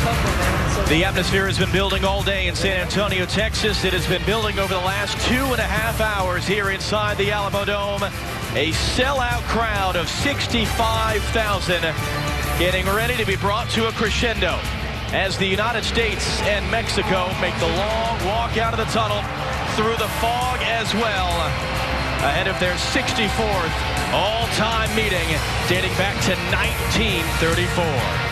The atmosphere has been building all day in San Antonio, Texas. It has been building over the last 2.5 hours here inside the Alamo Dome. A sellout crowd of 65,000 getting ready to be brought to a crescendo as the United States and Mexico make the long walk out of the tunnel through the fog as well, ahead of their 64th all-time meeting dating back to 1934.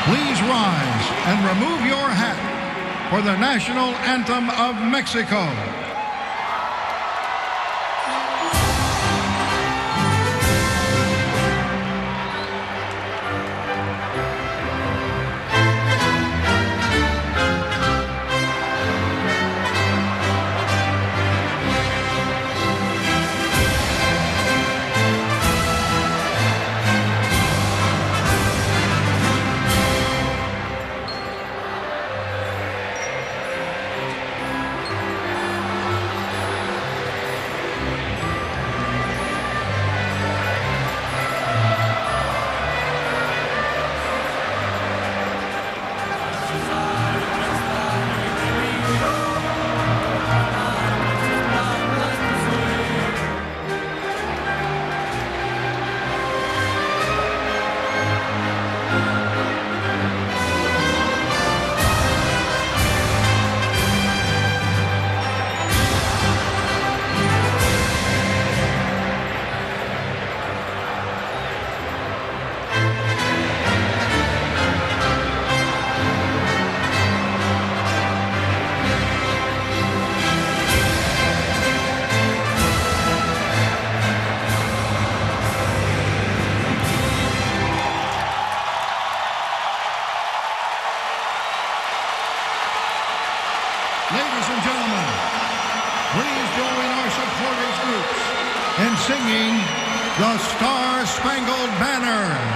Please rise and remove your hat for the national anthem of Mexico. Ladies and gentlemen, please join our supporters groups in singing the Star-Spangled Banner.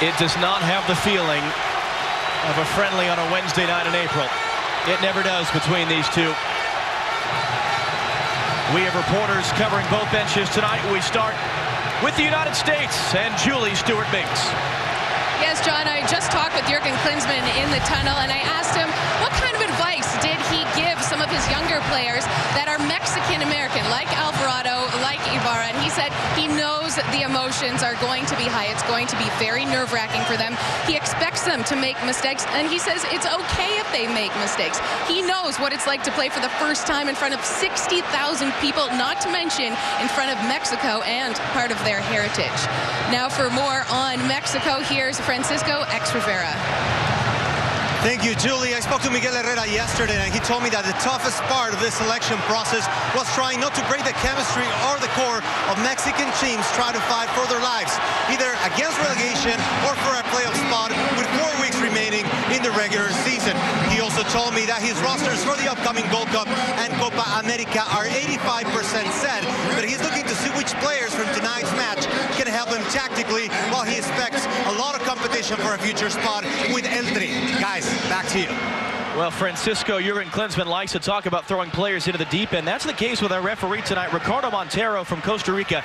It does not have the feeling of a friendly on a Wednesday night in April. It never does between these two. We have reporters covering both benches tonight. We start with the United States and Julie Stewart-Binks. Yes, John, I just talked with Jurgen Klinsmann in the tunnel, and I asked him what kind of advice did he give some of his younger players that are Mexican-American, like Alvarado, like Ibarra, and he said he knows the emotions are going to be high. It's going to be very nerve-wracking for them. He expects them to make mistakes, and he says it's okay if they make mistakes. He knows what it's like to play for the first time in front of 60,000 people, not to mention in front of Mexico and part of their heritage. Now for more on Mexico, here's Francisco X-Rivera. Thank you, Julie. I spoke to Miguel Herrera yesterday, and he told me that the toughest part of this selection process was trying not to break the chemistry or the core of Mexican teams trying to fight for their lives, either against relegation or for a playoff spot with 4 weeks remaining in the regular season. He also told me that his rosters for the upcoming Gold Cup and Copa America are 85% set, but he's looking to see which players from tonight's match can help him tactically, while he expects a lot of competition for a future spot with El Tri. Guys, back to you. Well, Francisco, Jurgen Klinsmann likes to talk about throwing players into the deep end. That's the case with our referee tonight, Ricardo Montero from Costa Rica.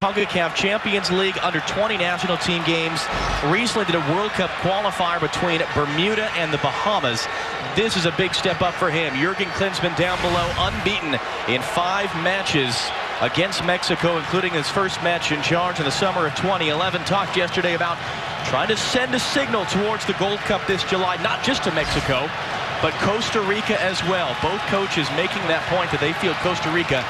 CONCACAF Champions League under-20 national team games. Recently did a World Cup qualifier between Bermuda and the Bahamas. This is a big step up for him. Jurgen Klinsmann down below, unbeaten in 5 matches against Mexico, including his first match in charge in the summer of 2011. Talked yesterday about trying to send a signal towards the Gold Cup this July, not just to Mexico, but Costa Rica as well. Both coaches making that point that they feel Costa Rica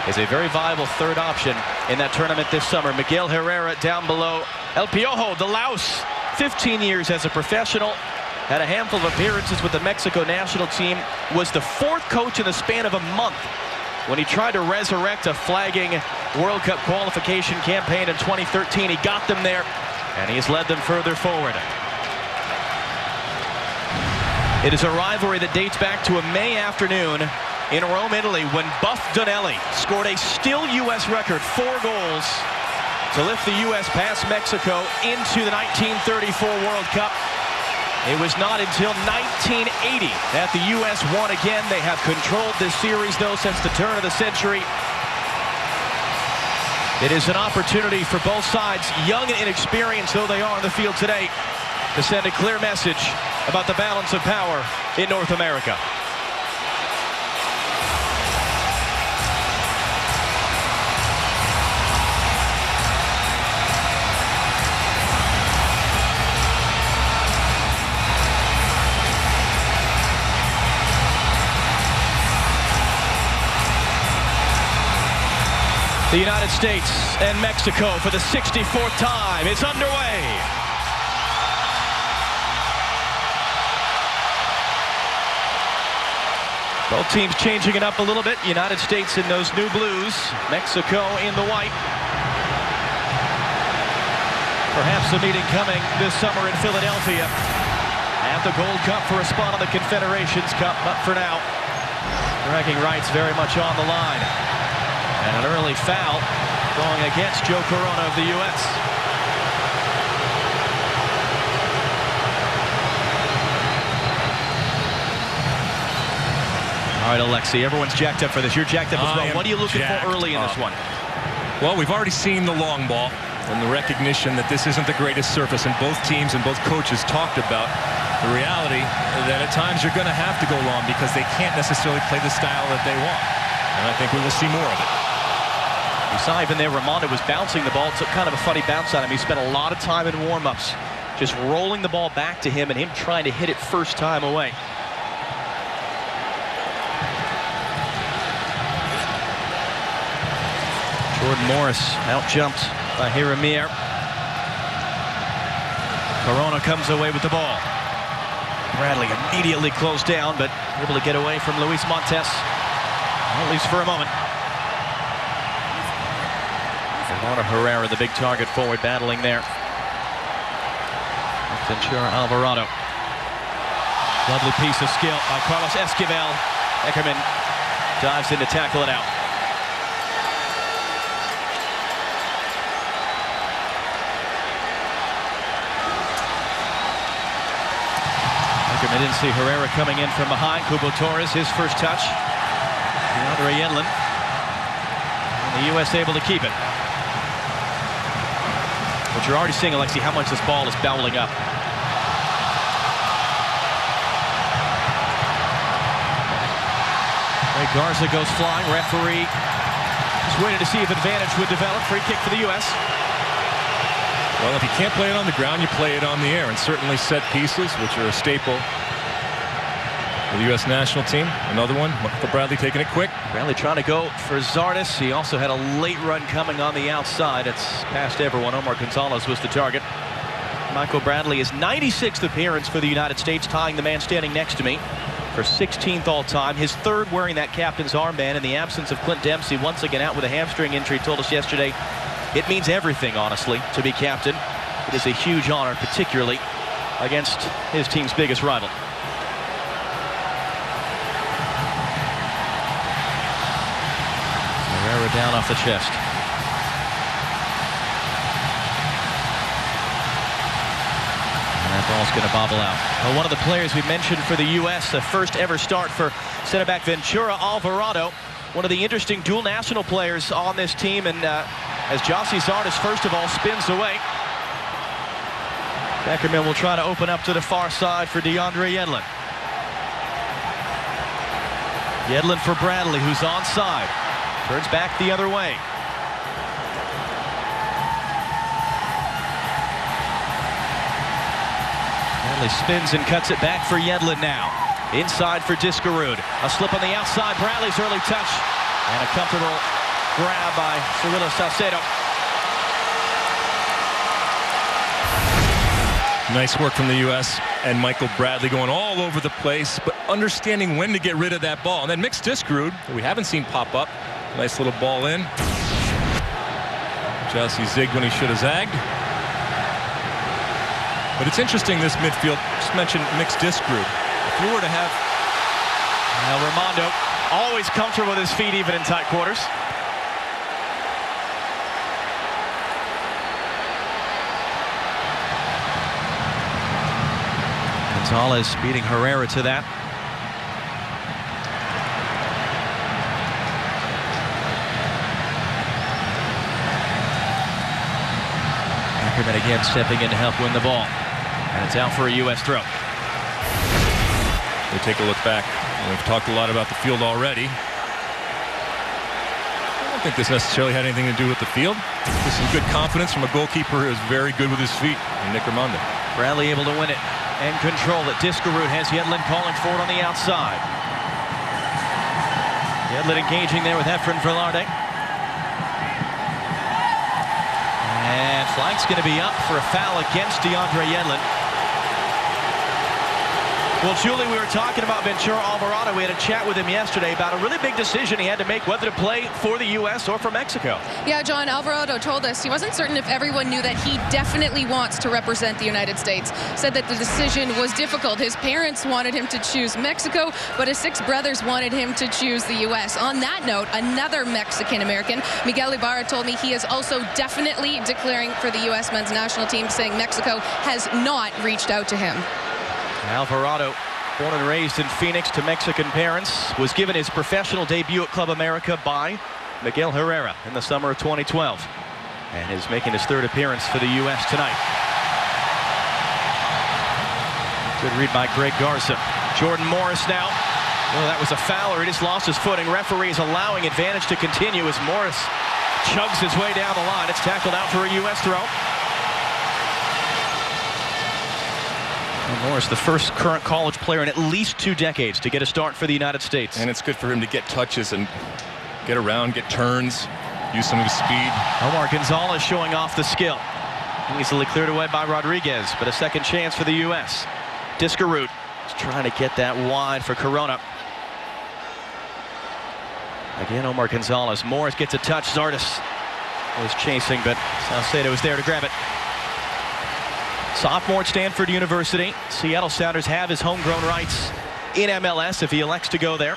is a very viable third option in that tournament this summer. Miguel Herrera down below. El Piojo, the Laos, 15 years as a professional. Had a handful of appearances with the Mexico national team. Was the 4th coach in the span of a month when he tried to resurrect a flagging World Cup qualification campaign in 2013. He got them there, and he has led them further forward. It is a rivalry that dates back to a May afternoon in Rome, Italy, when Buff Donnelly scored a still U.S. record, 4 goals, to lift the U.S. past Mexico into the 1934 World Cup. It was not until 1980 that the U.S. won again. They have controlled this series, though, since the turn of the century. It is an opportunity for both sides, young and inexperienced though they are on the field today, to send a clear message about the balance of power in North America. The United States and Mexico for the 64th time is underway. Both teams changing it up a little bit. United States in those new blues, Mexico in the white. Perhaps a meeting coming this summer in Philadelphia at the Gold Cup for a spot on the Confederations Cup, but for now, bragging rights very much on the line. And an early foul going against Joe Corona of the U.S. All right, Alexi, everyone's jacked up for this. You're jacked up as well. What are you looking for early in this one? Well, we've already seen the long ball and the recognition that this isn't the greatest surface, and both teams and both coaches talked about the reality that at times you're going to have to go long because they can't necessarily play the style that they want. And I think we will see more of it. You saw even there, Ramondo was bouncing the ball. Took kind of a funny bounce on him. He spent a lot of time in warm-ups just rolling the ball back to him and him trying to hit it first time away. Jordan Morris out-jumped by Hiramir. Corona comes away with the ball. Bradley immediately closed down, but able to get away from Luis Montes, at least for a moment. Fernando Herrera, the big target forward, battling there. Ventura Alvarado. Lovely piece of skill by Carlos Esquivel. Eckerman dives in to tackle it out. Ackerman didn't see Herrera coming in from behind. Cubo Torres, his first touch. DeAndre Yedlin. And the U.S. able to keep it. But you're already seeing, Alexi, how much this ball is bowling up. Garza goes flying. Referee just waited to see if advantage would develop. Free kick for the U.S. Well, if you can't play it on the ground, you play it on the air, and certainly set pieces, which are a staple for the U.S. national team. Another one. Michael Bradley taking it quick. Bradley trying to go for Zardes. He also had a late run coming on the outside. It's past everyone. Omar Gonzalez was the target. Michael Bradley, his 96th appearance for the United States, tying the man standing next to me for 16th all-time. His third wearing that captain's armband in the absence of Clint Dempsey, once again out with a hamstring injury. Told us yesterday it means everything, honestly, to be captain. It is a huge honor, particularly against his team's biggest rival. Herrera down off the chest. That ball's going to bobble out. Well, one of the players we mentioned for the U.S., the first ever start for center back Ventura Alvarado. One of the interesting dual national players on this team. And as Jossie Zardes, first of all, spins away. Beckerman will try to open up to the far side for DeAndre Yedlin. Yedlin for Bradley, who's onside. Turns back the other way. Bradley spins and cuts it back for Yedlin now. Inside for Diskerud. A slip on the outside. Bradley's early touch. And a comfortable grab by Cirilo Salcedo. Nice work from the U.S. and Michael Bradley going all over the place, but understanding when to get rid of that ball. And then mixed Diskerud, we haven't seen pop up. Nice little ball in. Jossie zigged when he should have zagged. But it's interesting, this midfield. Just mentioned mixed Diskerud. If you were to have... Now Raimondo always comfortable with his feet even in tight quarters. Gonzalez beating Herrera to that. Ackerman again stepping in to help win the ball. And it's out for a U.S. throw. We take a look back. We've talked a lot about the field already. I don't think this necessarily had anything to do with the field. Just some good confidence from a goalkeeper who is very good with his feet, Nick Raimondo. Bradley able to win it and control it. Diskerud has Yedlin calling for it on the outside. Yedlin engaging there with Efren Velarde. And flag's going to be up for a foul against DeAndre Yedlin. Well, Julie, we were talking about Ventura Alvarado. We had a chat with him yesterday about a really big decision he had to make whether to play for the U.S. or for Mexico. Yeah, John, Alvarado told us he wasn't certain if everyone knew that he definitely wants to represent the United States. Said that the decision was difficult. His parents wanted him to choose Mexico, but his 6 brothers wanted him to choose the U.S. On that note, another Mexican-American, Miguel Ibarra, told me he is also definitely declaring for the U.S. men's national team, saying Mexico has not reached out to him. Alvarado, born and raised in Phoenix to Mexican parents, was given his professional debut at Club America by Miguel Herrera in the summer of 2012, and is making his 3rd appearance for the U.S. tonight. Good read by Greg Garza. Jordan Morris now. Well, that was a foul, or he just lost his footing. Referee is allowing advantage to continue as Morris chugs his way down the line. It's tackled out for a U.S. throw. Morris, the first current college player in at least 2 decades to get a start for the United States. And it's good for him to get touches and get around, get turns, use some of his speed. Omar Gonzalez showing off the skill. Easily cleared away by Rodriguez, but a second chance for the U.S. Diskerud is trying to get that wide for Corona. Again, Omar Gonzalez. Morris gets a touch. Zardes was chasing, but Salcedo was there to grab it. Sophomore at Stanford University. Seattle Sounders have his homegrown rights in MLS if he elects to go there.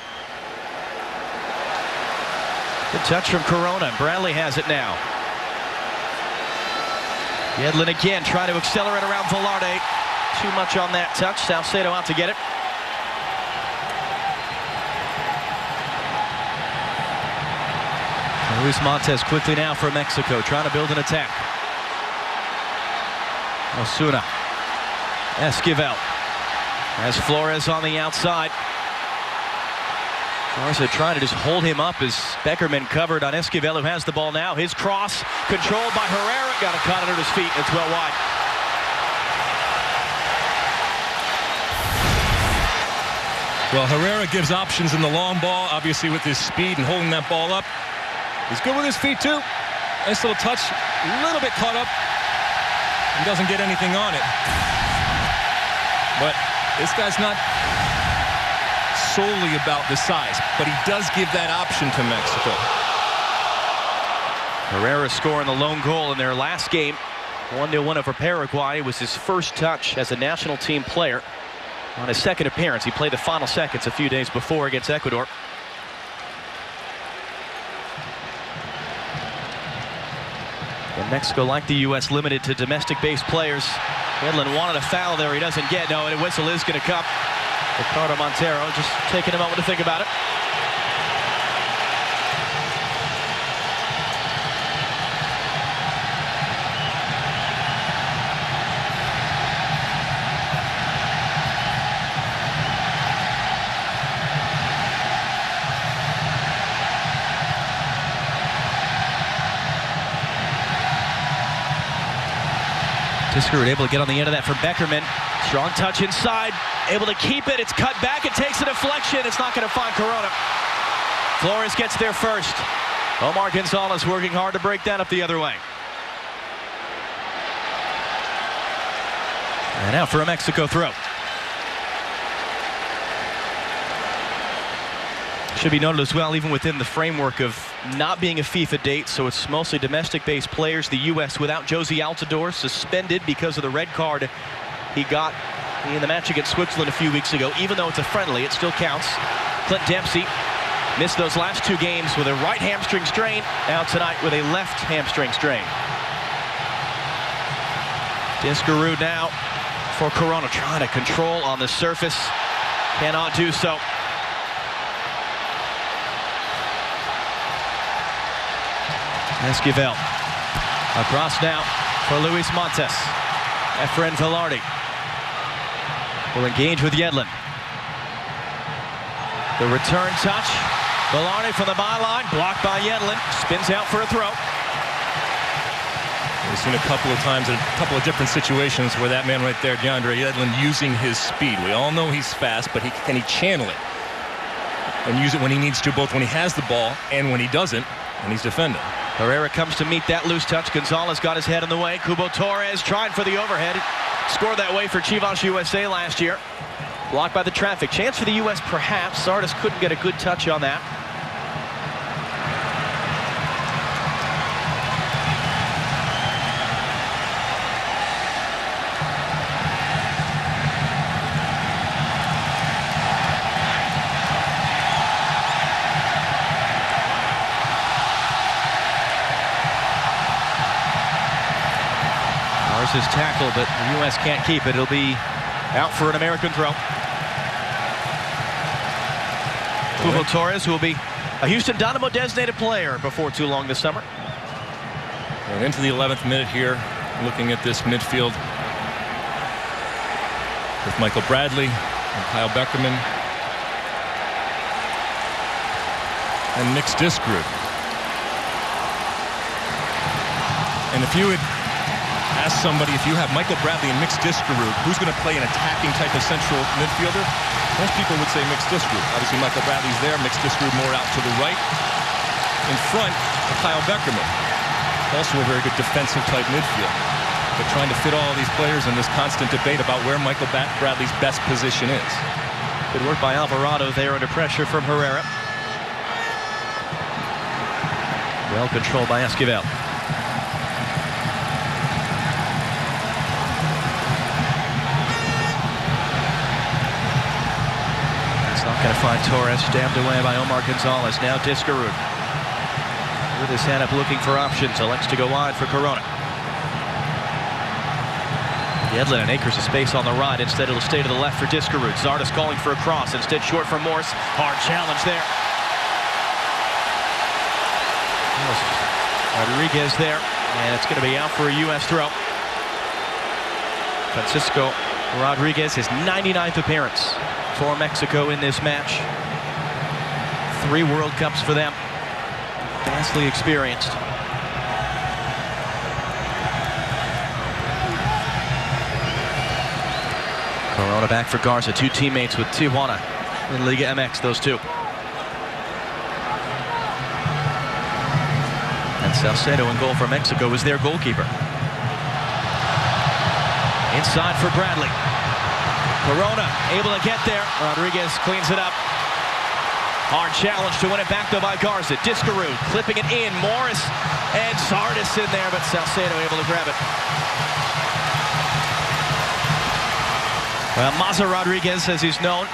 Good touch from Corona. Bradley has it now. Yedlin again trying to accelerate around Velarde. too much on that touch. Salcedo out to get it. Luis Montes quickly now for Mexico, trying to build an attack. Osuna. Esquivel. As Flores on the outside. Flores trying to just hold him up as Beckerman covered on Esquivel, who has the ball now. His cross controlled by Herrera. Got it caught under his feet. It's well wide. Well, Herrera gives options in the long ball, obviously with his speed and holding that ball up. He's good with his feet, too. Nice little touch. A little bit caught up. He doesn't get anything on it. But this guy's not solely about the size, but he does give that option to Mexico. Herrera scoring the lone goal in their last game. 1-1 over Paraguay. It was his first touch as a national team player on his second appearance. He played the final seconds a few days before against Ecuador. And Mexico, like the U.S., limited to domestic-based players. Edlin wanted a foul there. He doesn't get. No, and a whistle is going to come. Ricardo Montero just taking a moment to think about it. Diskerud able to get on the end of that for Beckerman. Strong touch inside. Able to keep it. It's cut back. It takes a deflection. It's not going to find Corona. Flores gets there first. Omar Gonzalez working hard to break that up the other way. And now for a Mexico throw. Should be noted as well, even within the framework of not being a FIFA date, so it's mostly domestic-based players. The U.S. without Josie Altidore, suspended because of the red card he got in the match against Switzerland a few weeks ago. Even though it's a friendly, it still counts. Clint Dempsey missed those last two games with a right hamstring strain. Now tonight with a left hamstring strain. Diskerud now for Corona, trying to control on the surface. Cannot do so. Esquivel across now for Luis Montes. Efren Velarde will engage with Yedlin. The return touch. Velarde from the byline, blocked by Yedlin. Spins out for a throw. We've seen a couple of times in a couple of different situations where that man right there, DeAndre Yedlin, using his speed. We all know he's fast, but can he channel it and use it when he needs to, both when he has the ball and when he doesn't, and he's defending. Herrera comes to meet that loose touch. Gonzalez got his head in the way. Cubo Torres tried for the overhead. Scored that way for Chivas USA last year. Blocked by the traffic. Chance for the U.S. perhaps. Sardis couldn't get a good touch on that. His tackle, but the U.S. can't keep it. It'll be out for an American throw. Cubo Torres, who will be a Houston Dynamo designated player before too long this summer. And into the 11th minute here, looking at this midfield with Michael Bradley and Kyle Beckerman and Mix Diskerud. And if you had ask somebody, if you have Michael Bradley and Mix Diskerud, who's going to play an attacking type of central midfielder? Most people would say Mix Diskerud. Obviously, Michael Bradley's there. Mix Diskerud more out to the right. In front, Kyle Beckerman. Also a very good defensive type midfield. But trying to fit all these players in this constant debate about where Michael Bradley's best position is. Good work by Alvarado there under pressure from Herrera. Well controlled by Esquivel. Going to find Torres, stabbed away by Omar Gonzalez. Now Diskerud with his hand up looking for options. Elects to go wide for Corona. Yedlin and acres of space on the right. Instead, it'll stay to the left for Diskerud. Zardes calling for a cross. Instead, short for Morse. Hard challenge there. Rodriguez there. And it's going to be out for a U.S. throw. Francisco Rodriguez, his 99th appearance for Mexico in this match. 3 World Cups for them. Vastly experienced. Corona back for Garza. 2 teammates with Tijuana in Liga MX, those 2. And Salcedo in goal for Mexico is their goalkeeper. Inside for Bradley. Corona able to get there. Rodriguez cleans it up. Hard challenge to win it back though by Garza. Diskerud clipping it in. Morris and Zardes in there, but Salcedo able to grab it. Well, Maza Rodriguez, as he's known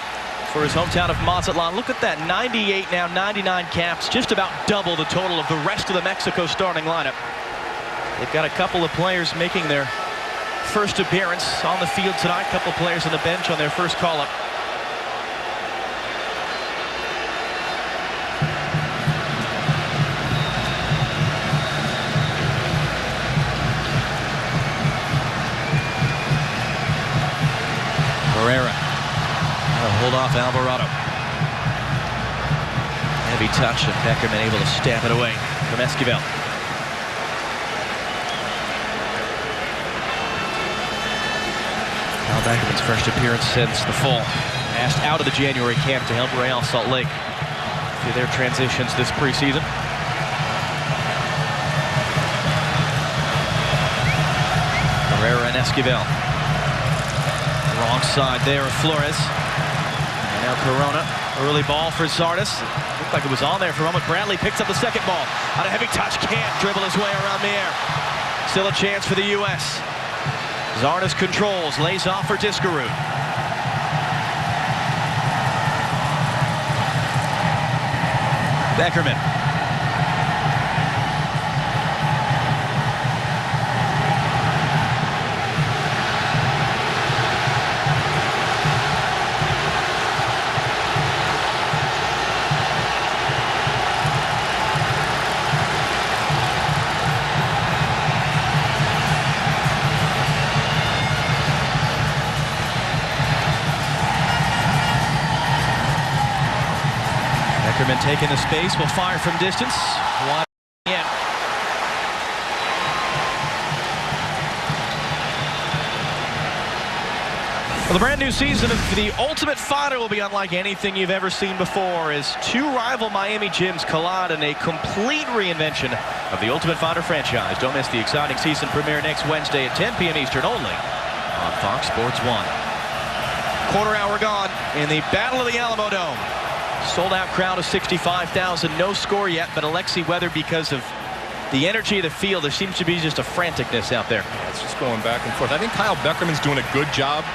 for his hometown of Mazatlan. Look at that, 98 now, 99 caps, just about double the total of the rest of the Mexico starting lineup. They've got a couple of players making their first appearance on the field tonight. A couple of players on the bench on their first call-up. Herrera. Hold off Alvarado. Heavy touch, and Beckerman able to stab it away from Esquivel. Cal Beckerman's first appearance since the fall. Asked out of the January camp to help Real Salt Lake through their transitions this preseason. Herrera and Esquivel. Wrong side there of Flores. And now Corona. Early ball for Zardes. Looked like it was on there for a moment. Bradley picks up the second ball. On a heavy touch, can't dribble his way around the air. Still a chance for the U.S. Zardes controls, lays off for Diskerud. Beckerman. Beckerman taking the space, will fire from distance. Wide in. Well, the brand new season of the Ultimate Fighter will be unlike anything you've ever seen before, as 2 rival Miami gyms collide in a complete reinvention of the Ultimate Fighter franchise. Don't miss the exciting season premiere next Wednesday at 10 p.m. Eastern only on Fox Sports 1. Quarter hour gone in the Battle of the Alamo Dome. Sold out crowd of 65,000. No score yet, but Alexi Weather, because of the energy of the field, there seems to be just a franticness out there. Yeah, it's just going back and forth. I think Kyle Beckerman's doing a good job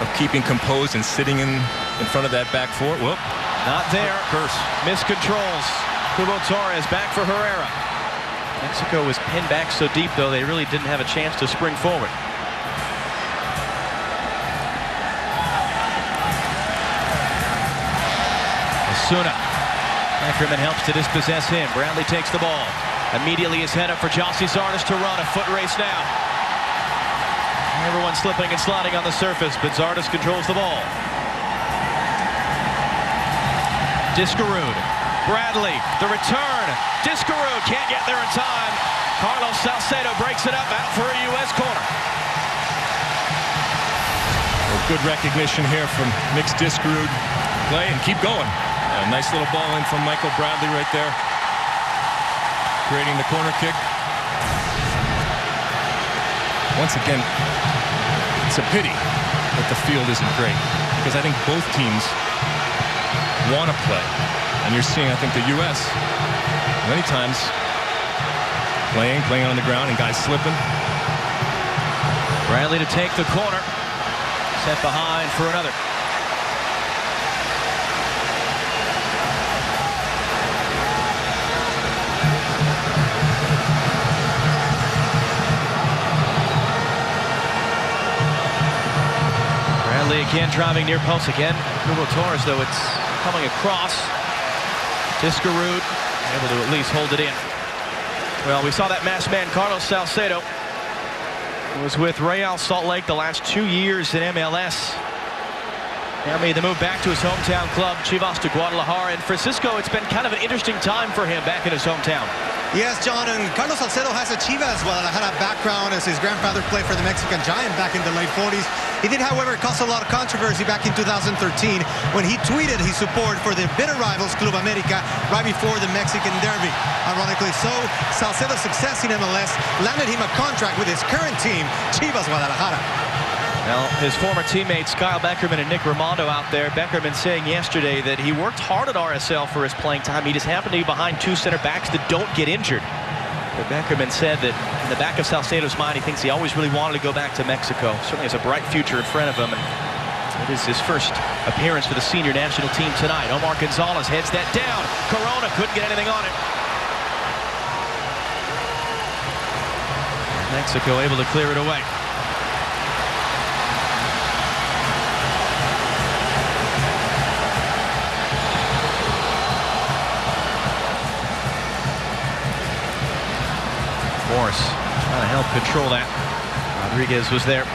of keeping composed and sitting in front of that back four. Whoop. Not there. Curse. Miscontrols. Hugo Torres back for Herrera. Mexico was pinned back so deep, though, they really didn't have a chance to spring forward. Osuna. Beckerman helps to dispossess him. Bradley takes the ball. Immediately his head up for Jossie Zardes to run. A foot race now. Everyone slipping and sliding on the surface, but Zardes controls the ball. Diskerud. Bradley. The return. Diskerud can't get there in time. Carlos Salcedo breaks it up, out for a U.S. corner. Well, good recognition here from Mix Diskerud. Play and keep going. A nice little ball in from Michael Bradley right there, creating the corner kick. Once again, it's a pity that the field isn't great, because I think both teams want to play. And you're seeing, I think, the U.S. many times playing on the ground and guys slipping. Bradley to take the corner. Set behind for another. Bradley again driving near post again. Hugo Torres, though, it's coming across. Discarud able to at least hold it in. Well, we saw that masked man, Carlos Salcedo, who was with Real Salt Lake the last 2 years in MLS. Now made the move back to his hometown club, Chivas de Guadalajara. And Francisco, it's been kind of an interesting time for him back in his hometown. Yes, John, and Carlos Salcedo has a Chivas Guadalajara background as his grandfather played for the Mexican Giant back in the late 40s. He did, however, cause a lot of controversy back in 2013 when he tweeted his support for the bitter rivals Club America right before the Mexican Derby. Ironically so, Salcedo's success in MLS landed him a contract with his current team, Chivas Guadalajara. Well, his former teammates Kyle Beckerman and Nick Raimondo out there. Beckerman saying yesterday that he worked hard at RSL for his playing time. He just happened to be behind two center backs that don't get injured. But Beckerman said that in the back of Salcedo's mind, he thinks he always really wanted to go back to Mexico. Certainly has a bright future in front of him. And it is his first appearance for the senior national team tonight. Omar Gonzalez heads that down. Corona couldn't get anything on it. Mexico able to clear it away. Morris trying to help control that. Rodriguez was there.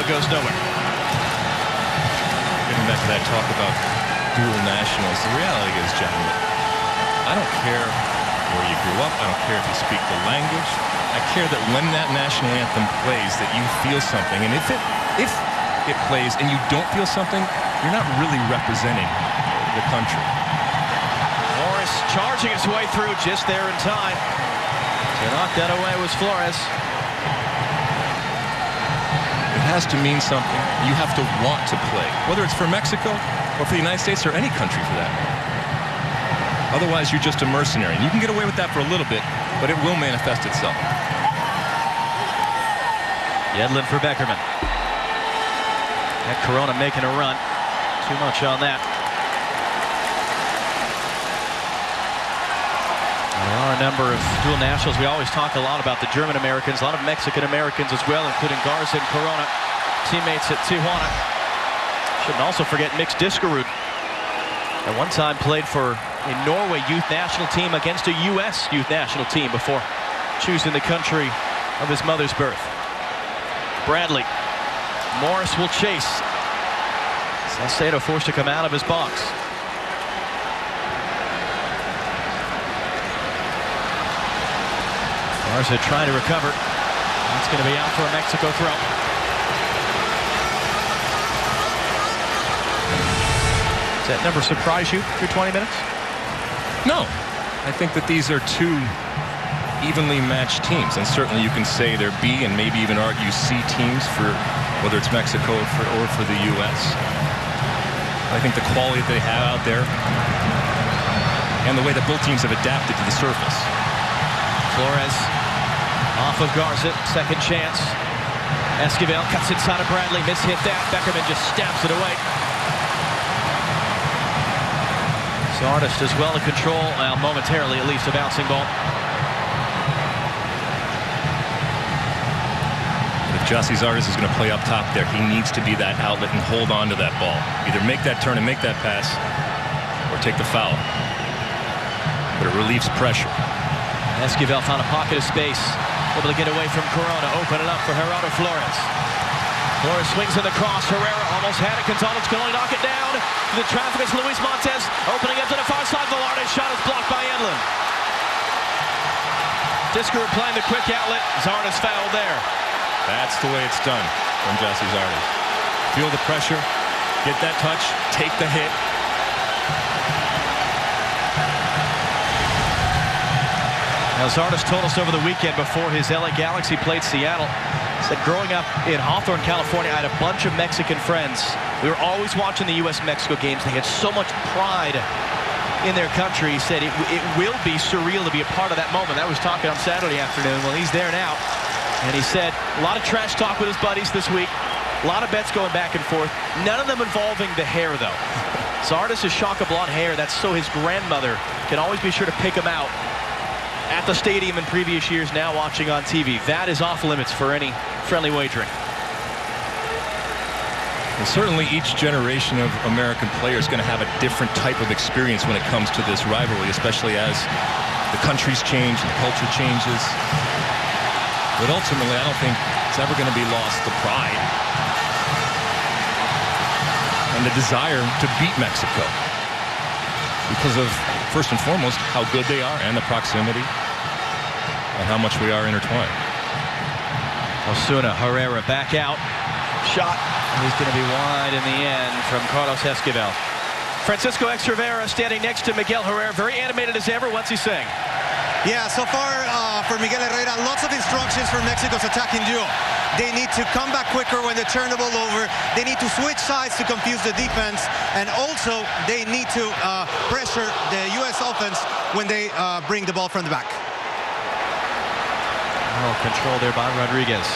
Goes nowhere. Getting back to that talk about dual nationals, the reality is, John, I don't care where you grew up. I don't care if you speak the language. I care that when that national anthem plays, that you feel something. And if it plays and you don't feel something, you're not really representing the country. Morris charging his way through just there in time to knock that away was Flores. It has to mean something. You have to want to play, whether it's for Mexico or for the United States or any country for that. Otherwise, you're just a mercenary. And you can get away with that for a little bit, but it will manifest itself. Yedlin for Beckerman. That Corona making a run. Too much on that. There are a number of dual nationals. We always talk a lot about the German Americans, a lot of Mexican Americans as well, including Garza and Corona, teammates at Tijuana. Shouldn't also forget Mix Discarud. At one time played for a Norway youth national team against a U.S. youth national team before choosing the country of his mother's birth. Bradley. Morris will chase. Salcedo forced to come out of his box. Garza trying to recover. That's going to be out for a Mexico throw. Does that number surprise you through 20 minutes? No. I think that these are two evenly matched teams, and certainly you can say they're B and maybe even argue C teams for whether it's Mexico or for the U.S. I think the quality that they have out there and the way that both teams have adapted to the surface. Flores off of Garza, second chance. Esquivel cuts inside of Bradley, mishit that. Beckerman just stabs it away. So Artist as well to control, well, momentarily at least, a bouncing ball. If Jossie's Artist is going to play up top there, he needs to be that outlet and hold on to that ball. Either make that turn and make that pass, or take the foul. But it relieves pressure. Esquivel found a pocket of space, able to get away from Corona, open it up for Gerardo Flores. Flores swings in the cross. Herrera almost had it. Gonzalez can only knock it down. The traffic is Luis Montes opening up to the far side. Velarde's shot is blocked by Edlin. Disco playing the quick outlet. Zardes fouled there. That's the way it's done from Jesse Zardes. Feel the pressure, get that touch, take the hit. Now Zardes told us over the weekend before his LA Galaxy played Seattle, said growing up in Hawthorne, California, I had a bunch of Mexican friends. We were always watching the US-Mexico games. They had so much pride in their country. He said it will be surreal to be a part of that moment. That was talking on Saturday afternoon. Well, he's there now. And he said a lot of trash talk with his buddies this week. A lot of bets going back and forth. None of them involving the hair, though. Zardes' shock of blonde hair, that's so his grandmother can always be sure to pick him out at the stadium in previous years, now watching on TV. That is off limits for any friendly wagering. And certainly each generation of American players is going to have a different type of experience when it comes to this rivalry, especially as the countries change, the culture changes. But ultimately, I don't think it's ever going to be lost the pride and the desire to beat Mexico because of, first and foremost, how good they are and the proximity and how much we are intertwined. Osuna, Herrera back out. Shot. He's going to be wide in the end from Carlos Esquivel. Francisco X. Rivera standing next to Miguel Herrera. Very animated as ever. What's he saying? Yeah, so far for Miguel Herrera, lots of instructions for Mexico's attacking duo. They need to come back quicker when they turn the ball over. They need to switch sides to confuse the defense. And also, they need to pressure the U.S. offense when they bring the ball from the back. Well, control there by Rodriguez.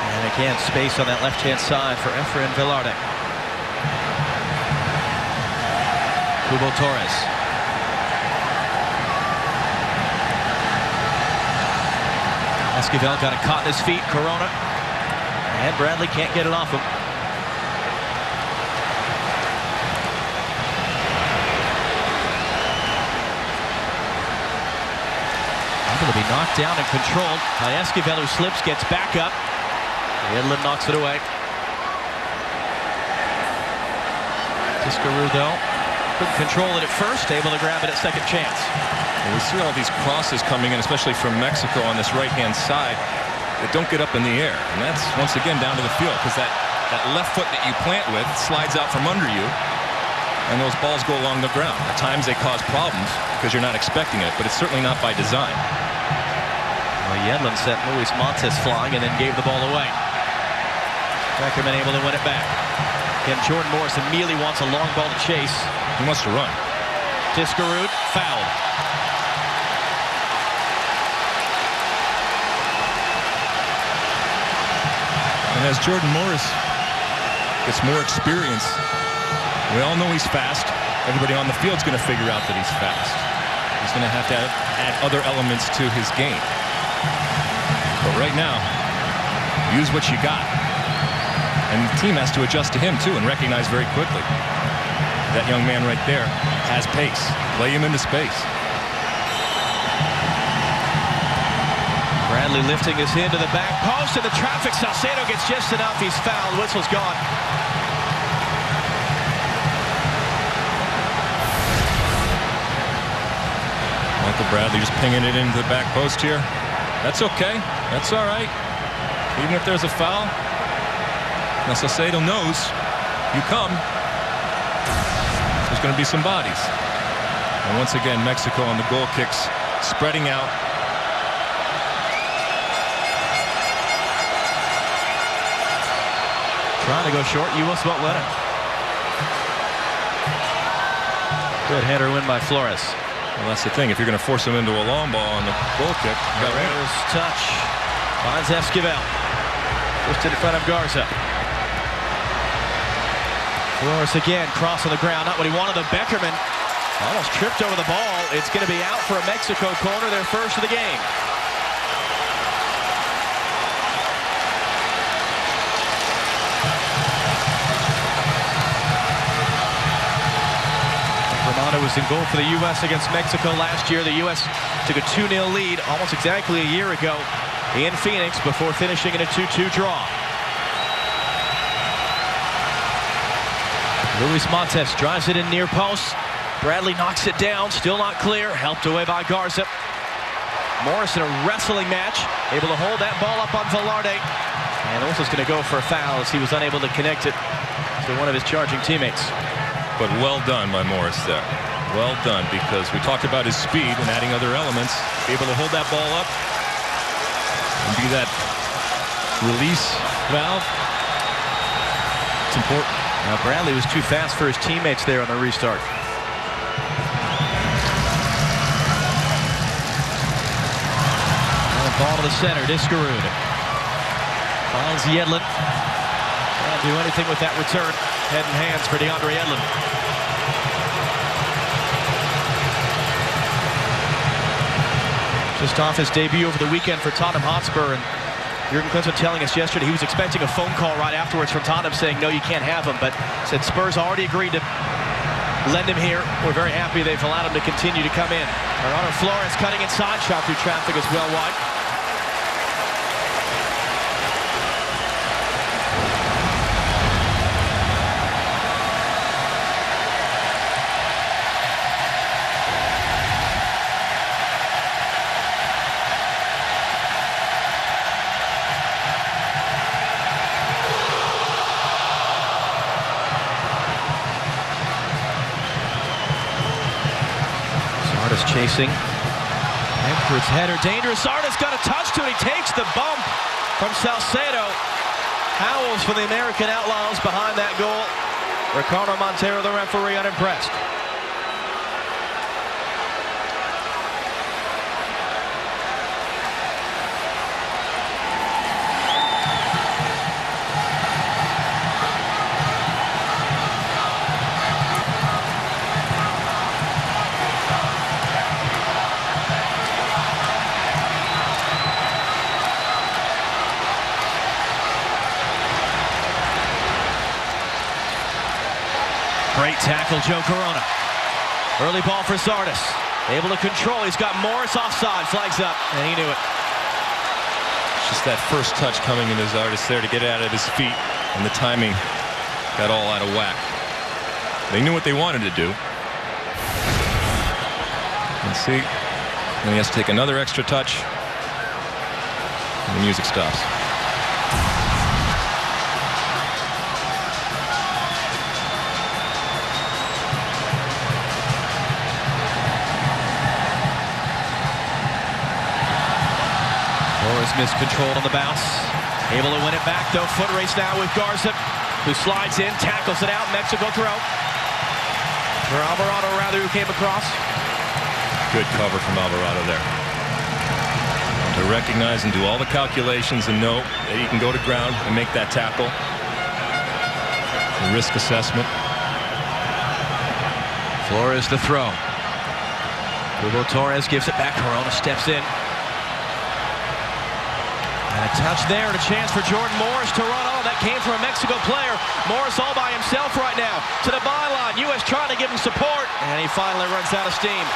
And again, space on that left-hand side for Efrain Velarde. Hugo Torres. Esquivel got it caught in his feet. Corona. And Bradley can't get it off him. Going to be knocked down and controlled by Esquivel, who slips, gets back up. Edlin knocks it away. Tiscaroo, though, couldn't control it at first, able to grab it at second chance. And we see all these crosses coming in, especially from Mexico on this right-hand side, that don't get up in the air. And that's, once again, down to the field, because that left foot that you plant with slides out from under you, and those balls go along the ground. At times they cause problems because you're not expecting it, but it's certainly not by design. Well, Edlin sent Luis Montes flying and then gave the ball away. Beckerman able to win it back. Again, Jordan Morris immediately wants a long ball to chase. He wants to run. Tiscaroo fouled. And as Jordan Morris gets more experience, we all know he's fast. Everybody on the field's going to figure out that he's fast. He's going to have to add other elements to his game. But right now, use what you got. And the team has to adjust to him, too, and recognize very quickly that young man right there has pace. Play him into space. Bradley lifting his hand to the back post, and the traffic. Salcedo gets just enough. He's fouled. Whistle's gone. Michael Bradley just pinging it into the back post here. That's okay. That's all right. Even if there's a foul, now Salcedo knows you come, there's going to be some bodies. And once again, Mexico on the goal kicks, spreading out. Trying to go short. US won't let him. Good header win by Flores. Well, that's the thing. If you're going to force him into a long ball on the goal kick, you got to win. Herrera's touch. Finds Esquivel. Just in front of Garza. Flores again, cross on the ground. Not what he wanted. The Beckerman almost tripped over the ball. It's going to be out for a Mexico corner, their first of the game. Romano was in goal for the U.S. against Mexico last year. The U.S. took a 2-0 lead almost exactly a year ago in Phoenix before finishing in a 2-2 draw. Luis Montes drives it in near post. Bradley knocks it down, still not clear, helped away by Garza. Morris in a wrestling match, able to hold that ball up on Velarde. And Olsa's going to go for a foul as he was unable to connect it to one of his charging teammates. But well done by Morris there. Well done, because we talked about his speed and adding other elements. Be able to hold that ball up and be that release valve. It's important. Now Bradley was too fast for his teammates there on the restart. And ball to the center, Diskerud. Finds Yedlin. Can't do anything with that return. Head and hands for DeAndre Yedlin. Just off his debut over the weekend for Tottenham Hotspur, and Jurgen Klinsmann telling us yesterday he was expecting a phone call right afterwards from Tottenham saying no, you can't have him, but said Spurs already agreed to lend him here. We're very happy they've allowed him to continue to come in. Gerardo Flores cutting inside, shot through traffic as well wide. Chasing. Edwards header, dangerous. Zardes got a touch to it. He takes the bump from Salcedo. Howells for the American Outlaws behind that goal. Ricardo Montero, the referee, unimpressed. Great tackle, Joe Corona. Early ball for Zardes. Able to control. He's got Morris offside. Flags up, and he knew it. It's just that first touch coming into Zardes there to get it out of his feet, and the timing got all out of whack. They knew what they wanted to do. And see, and he has to take another extra touch, and the music stops. Missed control on the bounce. Able to win it back, though. Foot race now with Garza, who slides in, tackles it out. Mexico throw. For Alvarado, rather, who came across. Good cover from Alvarado there. To recognize and do all the calculations and know that he can go to ground and make that tackle. The risk assessment. Flores the throw. Hugo Torres gives it back. Corona steps in. And a touch there and a chance for Jordan Morris to run on. That came from a Mexico player. Morris all by himself right now. To the byline. U.S. trying to give him support. And he finally runs out of steam.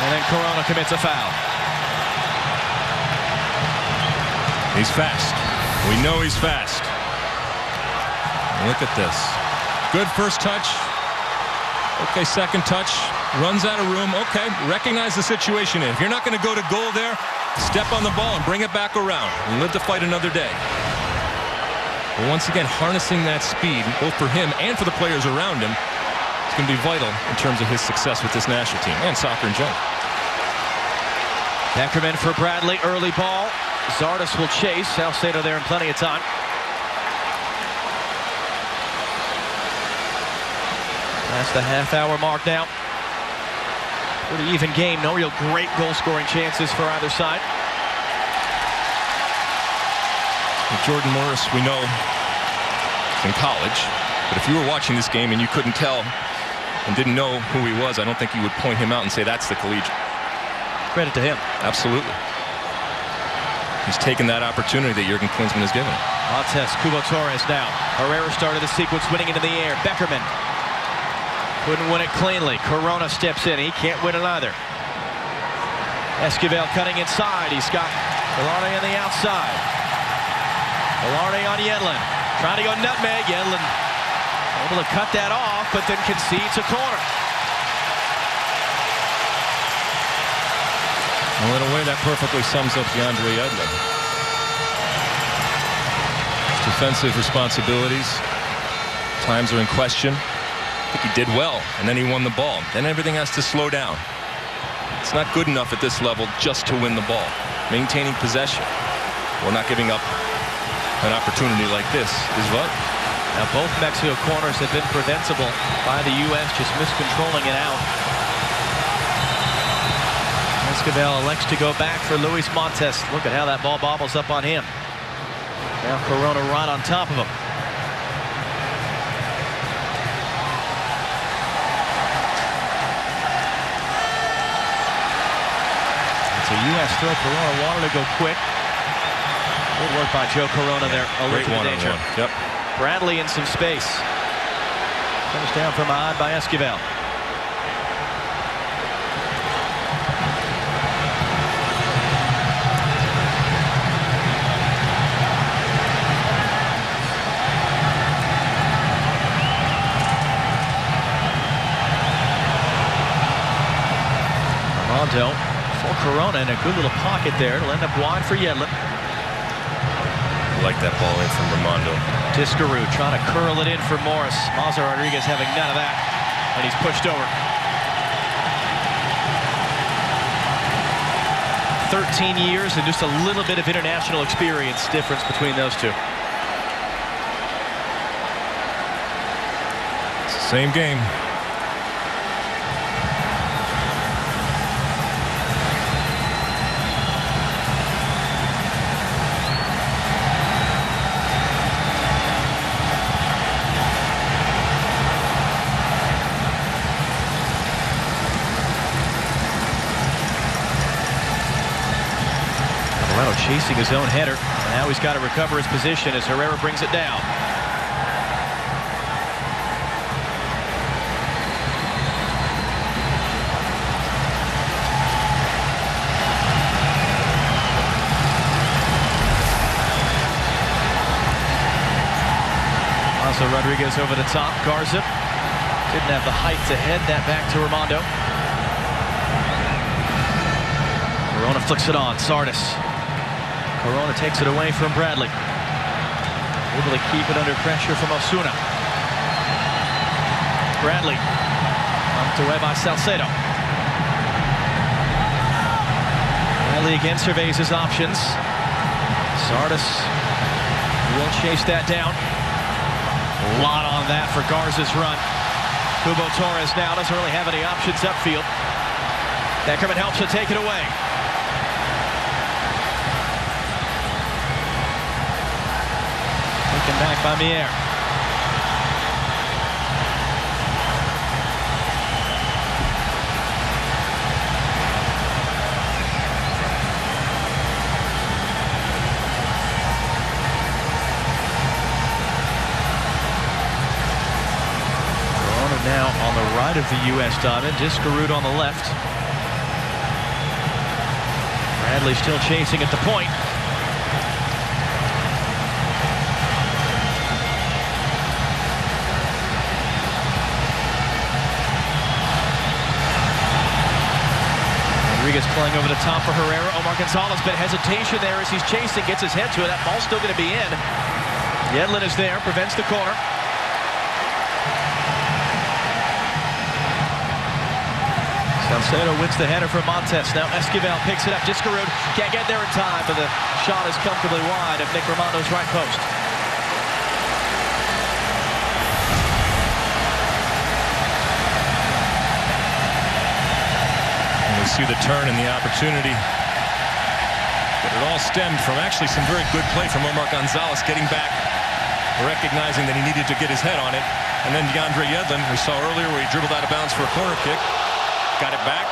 And then Corona commits a foul. He's fast. We know he's fast. Look at this. Good first touch. Okay, second touch. Runs out of room. Okay, recognize the situation. If you're not going to go to goal there, step on the ball and bring it back around and live to fight another day. But once again, harnessing that speed, both for him and for the players around him, is going to be vital in terms of his success with this national team and soccer in general. Beckerman for Bradley. Early ball. Zardes will chase. Salcedo there in plenty of time. That's the half-hour mark now. Pretty even game. No real great goal-scoring chances for either side. With Jordan Morris, we know, in college. But if you were watching this game and you couldn't tell and didn't know who he was, I don't think you would point him out and say that's the collegiate. Credit to him. Absolutely. He's taken that opportunity that Jurgen Klinsmann has given him. Montes, Hugo Torres now. Herrera started the sequence, winning into the air. Beckerman couldn't win it cleanly. Corona steps in. He can't win it either. Esquivel cutting inside. He's got Velarde on the outside. Velarde on Yedlin. Trying to go nutmeg. Yedlin able to cut that off, but then concedes a corner. Well, in a way, that perfectly sums up DeAndre Yedlin. His defensive responsibilities times are in question. I think he did well, and then he won the ball. Then everything has to slow down. It's not good enough at this level just to win the ball. Maintaining possession or not giving up an opportunity like this is vital. Now both Mexico corners have been preventable by the U.S. just miscontrolling it out. Esquivel elects to go back for Luis Montes. Look at how that ball bobbles up on him. Now Corona right on top of him. It's a U.S. throw. Corona wanted to go quick. Good work by Joe Corona there. Great one-on-one. Yep. Bradley in some space. Comes down from behind by Esquivel. Armando for Corona in a good little pocket there. It'll end up wide for Yedlin. Like that ball in from Ramondo. Tiscaroo trying to curl it in for Morris. Maza Rodriguez having none of that, and he's pushed over. 13 years and just a little bit of international experience difference between those two. It's the same game. Chasing his own header. Now he's got to recover his position as Herrera brings it down. Also Rodriguez over the top. Garza didn't have the height to head that back to Ramondo. Corona flicks it on. Sardis. Corona takes it away from Bradley. Able to keep it under pressure from Osuna. Bradley bumped away by Salcedo. Bradley again surveys his options. Sardis will chase that down. A lot on that for Garza's run. Cubo Torres now doesn't really have any options upfield. Beckerman helps to take it away. Taken back by Mier. Corona now on the right of the U.S. diamond. Discarud on the left. Bradley still chasing at the point. Rodriguez playing over the top for Herrera. Omar Gonzalez, bit hesitation there as he's chasing, gets his head to it. That ball's still going to be in. Yedlin is there, prevents the corner. Salcedo wins the header for Montes. Now Esquivel picks it up. Discarud can't get there in time, but the shot is comfortably wide of Nick Ramondo's right post. See the turn and the opportunity, but it all stemmed from actually some very good play from Omar Gonzalez, getting back, recognizing that he needed to get his head on it, and then DeAndre Yedlin, we saw earlier where he dribbled out of bounds for a corner kick, got it back,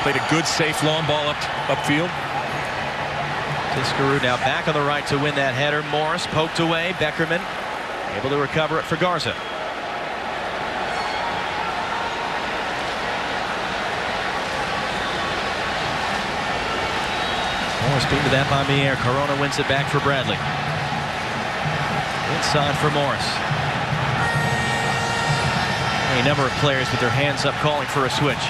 played a good safe long ball upfield. Tiscarud now back on the right to win that header. Morris poked away. Beckerman able to recover it for Garza. Morris beat to that by Mier. Corona wins it back for Bradley. Inside for Morris. A number of players with their hands up calling for a switch.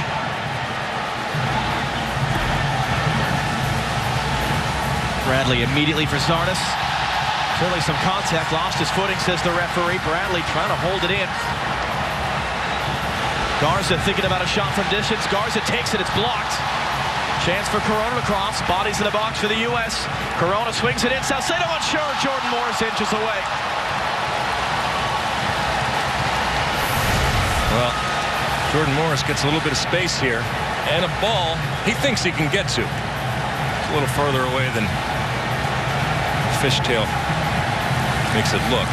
Bradley immediately for Zardes. Certainly some contact. Lost his footing, says the referee. Bradley trying to hold it in. Garza thinking about a shot from distance. Garza takes it. It's blocked. Chance for Corona to cross. Bodies in the box for the U.S. Corona swings it in. Salcedo unsure. Jordan Morris inches away. Well, Jordan Morris gets a little bit of space here. And a ball he thinks he can get to. It's a little further away than Fishtail makes it look.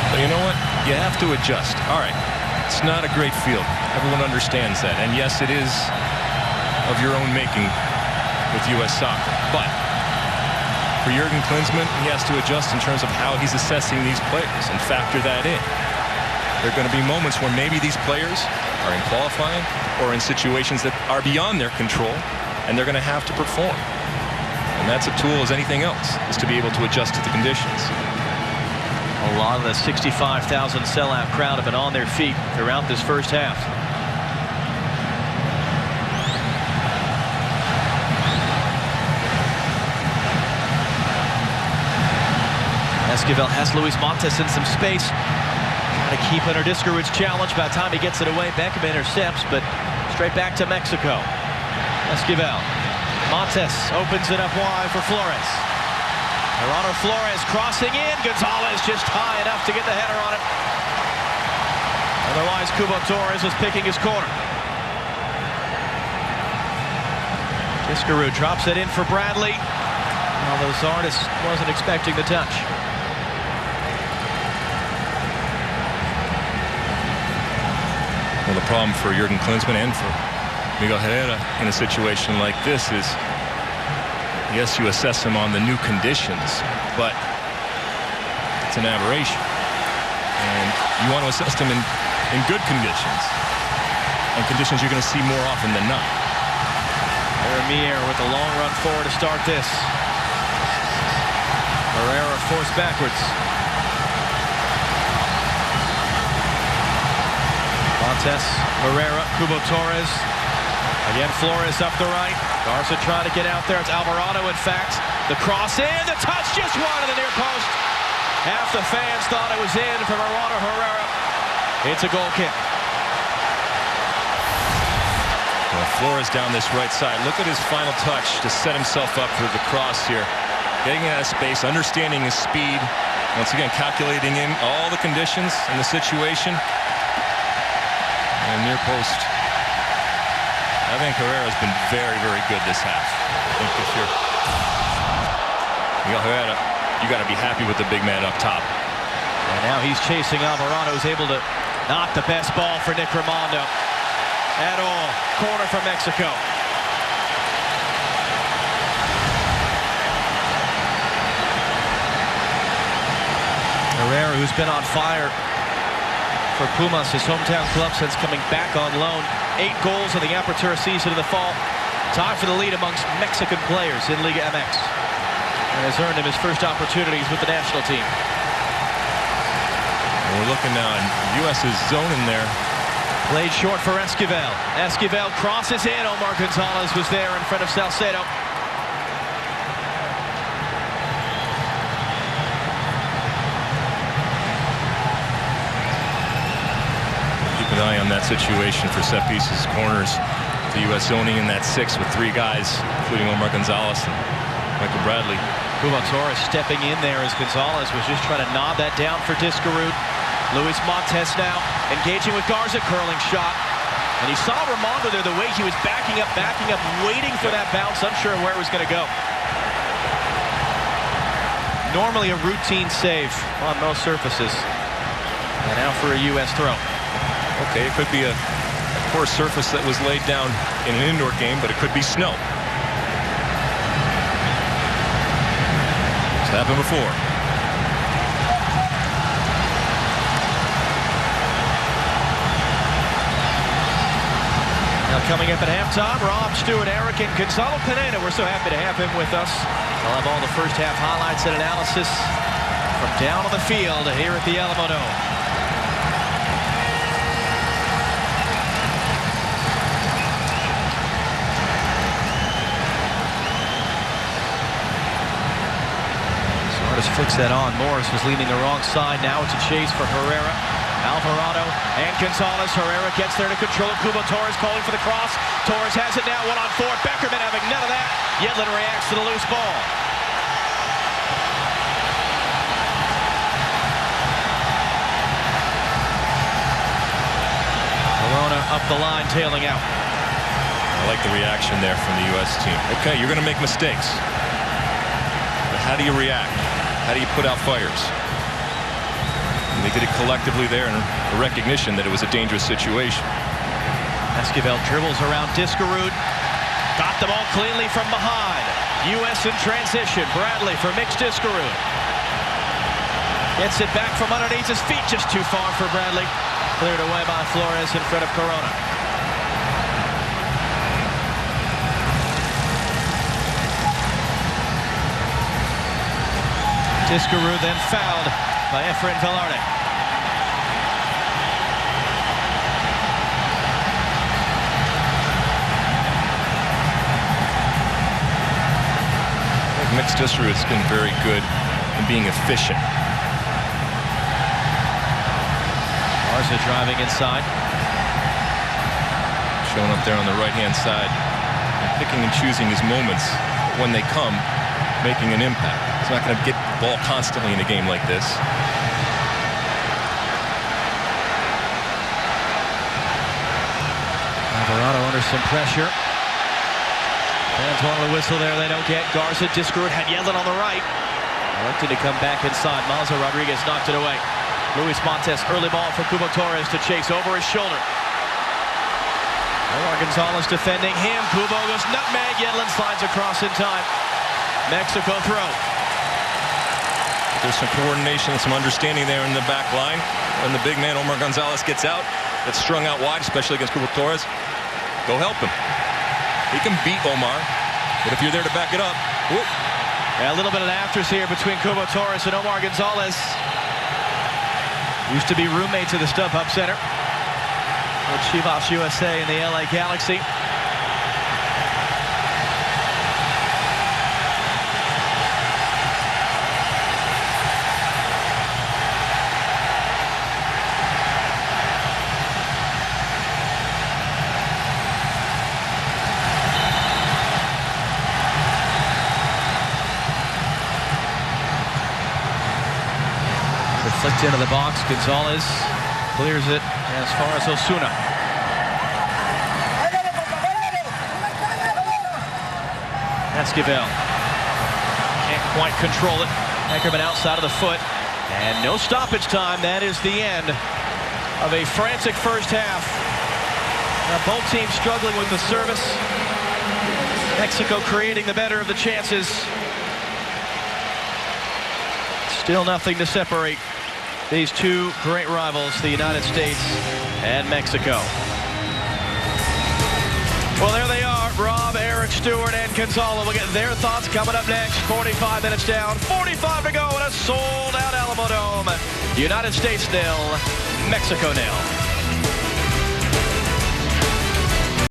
But you know what? You have to adjust. All right. It's not a great field. Everyone understands that. And yes, it is of your own making with U.S. soccer. But for Jurgen Klinsmann, he has to adjust in terms of how he's assessing these players and factor that in. There are going to be moments where maybe these players are in qualifying or in situations that are beyond their control, and they're going to have to perform. And that's a tool as anything else, is to be able to adjust to the conditions. A lot of the 65,000 sellout crowd have been on their feet throughout this first half. Esquivel has Luis Montes in some space. Trying to keep under Diskerud's challenge. By the time he gets it away, Beckham intercepts, but straight back to Mexico. Esquivel. Montes opens it up wide for Flores. Gerardo Flores crossing in. Gonzalez just high enough to get the header on it. Otherwise, Cubo Torres was picking his corner. Diskerud drops it in for Bradley, although Zardes wasn't expecting the touch. Well, the problem for Jurgen Klinsmann and for Miguel Herrera in a situation like this is, yes, you assess him on the new conditions, but it's an aberration. And you want to assess him in good conditions, and conditions you're going to see more often than not. Mier with a long run forward to start this. Herrera forced backwards. Montes, Herrera, Cubo Torres. Again, Flores up the right. Garza trying to get out there. It's Alvarado, in fact. The cross in, the touch just wide of the near post. Half the fans thought it was in from Gerardo Herrera. It's a goal kick. Well, Flores down this right side. Look at his final touch to set himself up for the cross here. Getting out of space, understanding his speed. Once again, calculating in all the conditions and the situation. And near post. I think Herrera's been very, very good this half. I think this year. Miguel Herrera, you got to be happy with the big man up top. And now he's chasing Alvarado, who's able to not the best ball for Nick Raimondo at all. Corner from Mexico. Herrera, who's been on fire for Pumas, his hometown club, since coming back on loan. 8 goals in the Apertura season in the fall. Tied for the lead amongst Mexican players in Liga MX. And has earned him his first opportunities with the national team. And we're looking now, and U.S. is zoning there. Played short for Esquivel. Esquivel crosses in. Omar Gonzalez was there in front of Salcedo. Keep an eye on that situation for set pieces, corners. The U.S. zoning in that 6 with 3 guys, including Omar Gonzalez and Michael Bradley. Cubo Torres stepping in there as Gonzalez was just trying to knob that down for Diskerud. Luis Montes now engaging with Garza, curling shot. And he saw Raimondo there, the way he was backing up, waiting for that bounce, unsure where it was going to go. Normally a routine save on most surfaces. And now for a U.S. throw. Okay, it could be a poor surface that was laid down in an indoor game, but it could be snow. It's happened before. Now coming up at halftime, Rob Stewart, Eric, and Gonzalo Pineda. We're so happy to have him with us. We'll have all the first half highlights and analysis from down on the field here at the Alamo Dome. Suarez flicks that on. Morris was leaning the wrong side. Now it's a chase for Herrera. Alvarado and Gonzalez. Herrera gets there to control it. Cubo Torres calling for the cross. Torres has it now, 1-on-4. Beckerman having none of that. Yedlin reacts to the loose ball. Corona up the line, tailing out. I like the reaction there from the U.S. team. Okay, you're going to make mistakes. But how do you react? How do you put out fires? And they did it collectively there in a recognition that it was a dangerous situation. Esquivel dribbles around Diskerud. Got the ball cleanly from behind. U.S. in transition. Bradley for Mix Diskerud. Gets it back from underneath his feet. Just too far for Bradley. Cleared away by Flores in front of Corona. Diskerud then fouled by Efrain Velarde. Mixed Diskerud has been very good in being efficient. Garza driving inside. Showing up there on the right-hand side. And picking and choosing his moments when they come, making an impact. He's not going to get the ball constantly in a game like this. Alvarado under some pressure. Fans wanted to whistle there. They don't get. Garza, Diskerud had Yedlin on the right. Elected to come back inside. Maza Rodriguez knocked it away. Luis Montes, early ball for Cubo Torres to chase over his shoulder. Omar Gonzalez defending him. Cubo goes nutmeg. Yedlin slides across in time. Mexico throw. There's some coordination and some understanding there in the back line. When the big man Omar Gonzalez gets out, that's strung out wide, especially against Cubo Torres, go help him. He can beat Omar, but if you're there to back it up, whoop. Yeah, a little bit of afters here between Cubo Torres and Omar Gonzalez. Used to be roommates at the StubHub Center with Chivas USA and the LA Galaxy. Flicked into the box. Gonzalez clears it as far as Osuna. Esquivel can't quite control it. Beckerman outside of the foot. And no stoppage time. That is the end of a frantic first half. Now both teams struggling with the service. Mexico creating the better of the chances. Still nothing to separate these two great rivals, the United States and Mexico. Well, there they are, Rob, Eric, Stewart, and Gonzalo. We'll get their thoughts coming up next. 45 minutes down, 45 to go in a sold-out Alamo Dome. United States nil, Mexico nil.